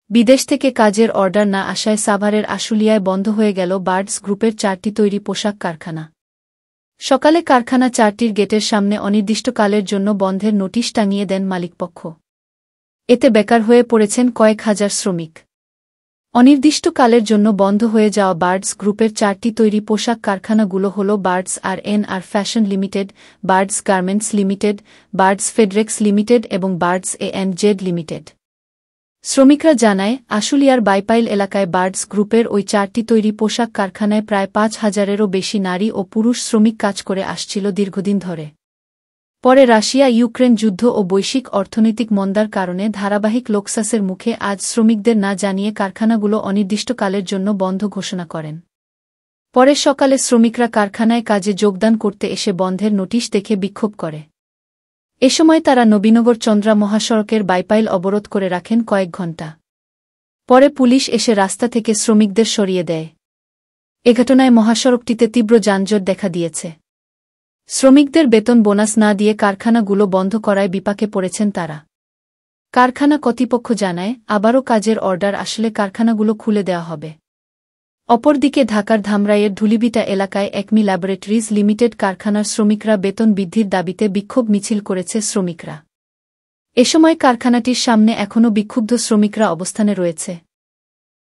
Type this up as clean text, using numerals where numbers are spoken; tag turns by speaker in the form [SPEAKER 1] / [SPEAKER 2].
[SPEAKER 1] বিদেশ থেকে কাজের অর্ডার না আসায় সাভারের আশুলিয়ায় বন্ধ হয়ে গেল বার্ডস গ্রুপের 4টি তৈরি পোশাক কারখানা। সকালে কারখানা 4টির গেটের সামনে অনির্দিষ্টকালের জন্য বন্ধের নোটিশ টাঙিয়ে দেন মালিকপক্ষ। এতে বেকার হয়ে পড়েছেন কয়েক হাজার শ্রমিক। অনির্দিষ্টকালের জন্য বন্ধ হয়ে যাওয়া বার্ডস গ্রুপের 4টি তৈরি পোশাক কারখানাগুলো হল বার্ডস আর fashion limited, Birds garments limited, Birds Fedrex limited এবং বার্ডস এ&জেড লিমিটেড। শ্রমিকরা জানায়, আশুলিয়ার বাইপাইল এলাকায় বার্ডস গ্রুপের ওই 4টি তৈরি পোশাক কারখানায় প্রায় 5,000-এরও বেশি নারী ও পুরুষ শ্রমিক কাজ করে আসছিল দীর্ঘদিন ধরে। পরে রাশিয়া-ইউক্রেন যুদ্ধ ও বৈশ্বিক অর্থনৈতিক মন্দার কারণে ধারাবাহিক লোকসাসের মুখে আজ শ্রমিকদের না জানিয়ে কারখানাগুলো অনির্দিষ্টকালের জন্য বন্ধ ঘোষণা করেন। পরে সকালে শ্রমিকরা কারখানায় কাজে যোগদান করতে এসে বন্ধের নোটিশ দেখে বিক্ষোভ করে। এ সময় তারা নবীনগর চন্দ্রা মহাসড়কের বাইপাইল অবরোধ করে রাখেন কয়েক ঘণ্টা। পরে পুলিশ এসে রাস্তা থেকে শ্রমিকদের সরিয়ে দেয়। এ ঘটনায় মহাসড়কটিতে তীব্র যানজট দেখা দিয়েছে। শ্রমিকদের বেতন বোনাস না দিয়ে কারখানাগুলো বন্ধ করায় বিপাকে পড়েছেন তারা। কারখানা কর্তৃপক্ষ জানায়, আবারও কাজের অর্ডার আসলে কারখানাগুলো খুলে দেওয়া হবে। অপরদিকে ঢাকার ধামরাইয়ের ঢুলিভিটা এলাকায় একমি ল্যাবরেটরিজ লিমিটেড কারখানার শ্রমিকরা বেতন বৃদ্ধির দাবিতে বিক্ষোভ মিছিল করেছে শ্রমিকরা। এ সময় কারখানাটির সামনে এখনও বিক্ষুব্ধ শ্রমিকরা অবস্থানে রয়েছে।